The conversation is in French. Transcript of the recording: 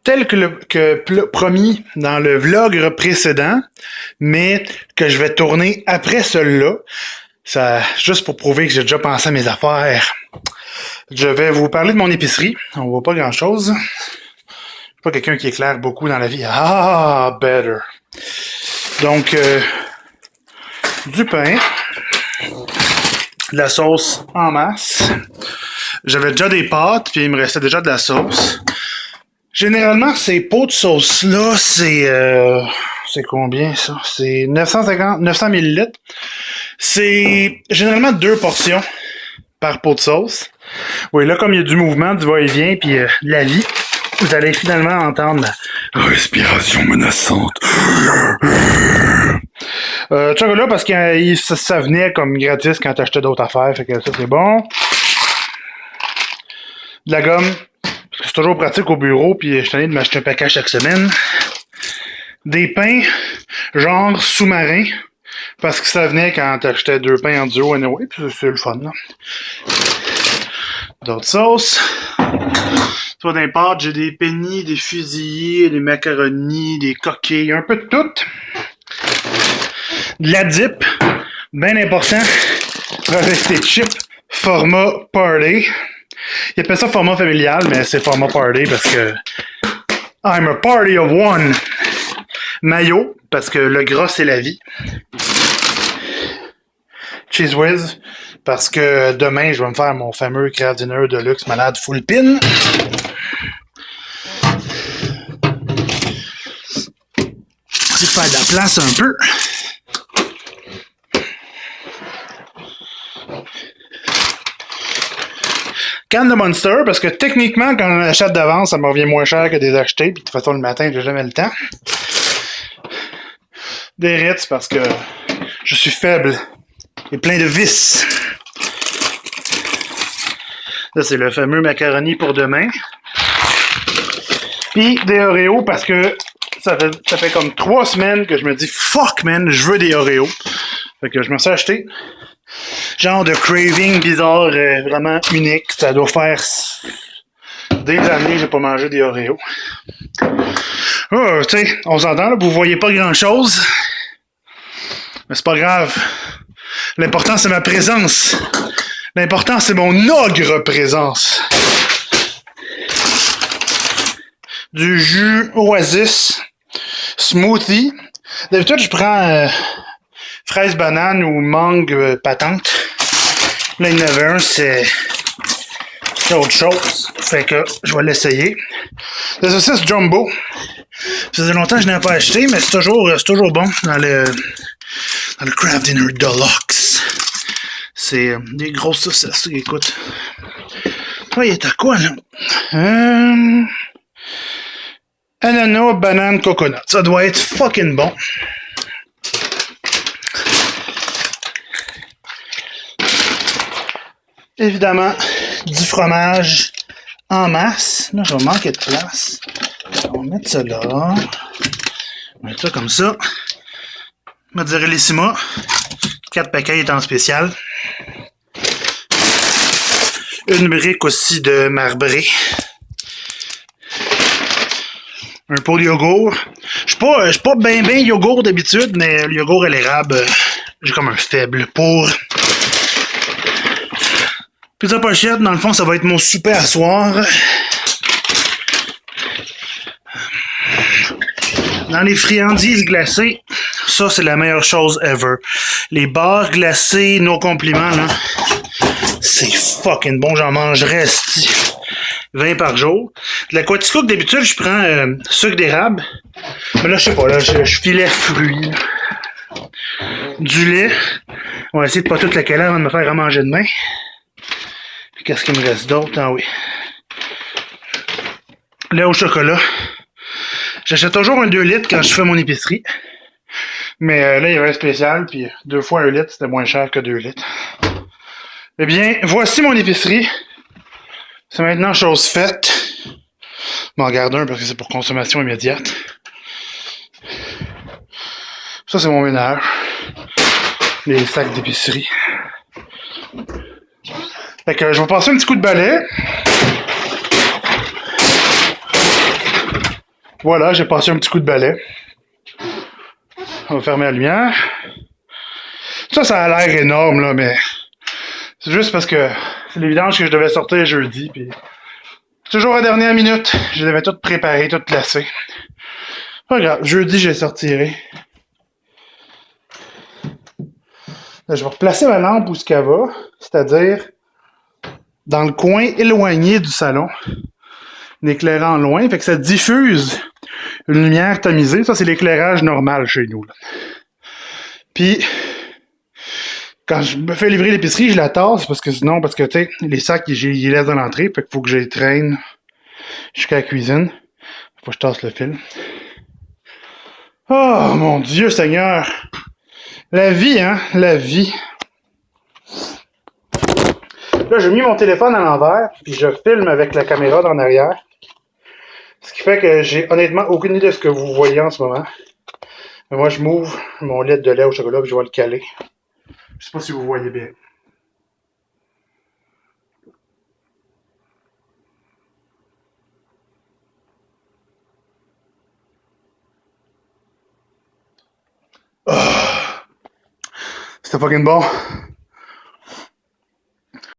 Tel que promis dans le vlog précédent, mais que je vais tourner après celui-là, ça, juste pour prouver que j'ai déjà pensé à mes affaires. Je vais vous parler de mon épicerie. On voit pas grand-chose. Je suis pas quelqu'un qui éclaire beaucoup dans la vie. Ah, better. Donc, du pain, de la sauce en masse. J'avais déjà des pâtes, puis il me restait déjà de la sauce. Généralement, ces pots de sauce-là, c'est combien, ça? C'est 900 ml. C'est généralement 2 portions par pot de sauce. Oui, là, comme il y a du mouvement, du va-et-vient, puis de la vie, vous allez finalement entendre la respiration menaçante. Chocolat, parce que ça venait comme gratis quand t'achetais d'autres affaires, fait que ça, c'est bon. De la gomme. Parce que c'est toujours pratique au bureau, puis je tenais de m'acheter un paquet chaque semaine. Des pains, genre sous-marins, parce que ça venait quand t'achetais 2 pains en duo, anyway, puis c'est le fun, là. D'autres sauces. Soit d'un pâtes, j'ai des pennies, des fusillés, des macaronis, des coquilles, un peu de tout. De la dip, bien important, avec des chips format party. Il appelle ça format familial, mais c'est format party parce que I'm a party of one. Mayo, parce que le gras, c'est la vie. Cheese Whiz, parce que demain, je vais me faire mon fameux Kraft Dinner de luxe malade full pin. C'est faire de la place un peu. Canne de Monster, parce que techniquement, quand on achète d'avance, ça me revient moins cher que des acheter, puis de toute façon, le matin, j'ai jamais le temps. Des Ritz, parce que je suis faible et plein de vices. Ça, c'est le fameux macaroni pour demain. Puis des Oreos, parce que ça fait comme 3 semaines que je me dis « Fuck, man, je veux des Oreos ». Fait que je me suis acheté genre de craving bizarre, vraiment unique. Ça doit faire des années que j'ai pas mangé des Oreos. Oh, tu sais, on s'entend, là, vous voyez pas grand-chose. Mais c'est pas grave. L'important, c'est ma présence. L'important, c'est mon ogre présence. Du jus Oasis smoothie. D'habitude, je prends fraise banane ou mangue patente. Là, il y en avait un, c'est autre chose. Fait que je vais l'essayer. Des saucisses jumbo. Ça faisait longtemps que je n'ai pas acheté, mais c'est toujours bon dans le Kraft Dinner Deluxe. C'est des grosses saucisses. Écoute. Toi, il est à quoi, là? Ananas, banane, coconut. Ça doit être fucking bon. Évidemment, du fromage en masse. Là, je vais manquer de place. On va mettre ça là. On va mettre ça comme ça. Mozzarellissima. 4 paquets étant spécial. Une brique aussi de marbré. Un pot de yogourt. Je suis pas bien yogourt d'habitude, mais le yogourt à l'érable, j'ai comme un faible pour. Pizza pochette, dans le fond, ça va être mon souper à soir. Dans les friandises glacées, ça, c'est la meilleure chose ever. Les barres glacées, nos compliments, là, c'est fucking bon. J'en mangerais 20 par jour. De la Quaticook, d'habitude, je prends sucre d'érable. Mais là, je sais pas, là, je filais fruits. Du lait. On va essayer de pas tout le caler avant de me faire à manger demain. Puis qu'est-ce qu'il me reste d'autre? Ah oui. Lait au chocolat. J'achète toujours un 2 litres quand je fais mon épicerie. Mais là, il y avait un spécial, puis 2 fois 1 litre, c'était moins cher que 2 litres. Eh bien, voici mon épicerie. C'est maintenant chose faite. Je m'en garde un parce que c'est pour consommation immédiate. Ça, c'est mon ménage. Les sacs d'épicerie. Fait que je vais passer un petit coup de balai. Voilà, j'ai passé un petit coup de balai. On va fermer la lumière. Ça a l'air énorme, là, mais c'est juste parce que c'est les vidanges que je devais sortir jeudi, puis toujours à la dernière minute, je devais tout préparer, tout placer. Pas grave, jeudi, je les sortirai. Là, je vais replacer ma lampe où ce qu'elle va, c'est-à-dire dans le coin éloigné du salon, en éclairant loin, fait que ça diffuse une lumière tamisée. Ça, c'est l'éclairage normal chez nous, là. Puis, quand je me fais livrer l'épicerie, je la tasse parce que sinon, parce que tu sais, les sacs, ils les laissent dans l'entrée, fait qu'il faut que je les traîne jusqu'à la cuisine. Faut que je tasse le fil. Oh mon Dieu Seigneur! La vie, hein? La vie. Là, j'ai mis mon téléphone à l'envers, puis je filme avec la caméra d'en arrière. Ce qui fait que j'ai honnêtement aucune idée de ce que vous voyez en ce moment. Mais moi, je m'ouvre mon litre de lait au chocolat, puis je vais le caler. Je sais pas si vous voyez bien. Oh, c'était fucking bon.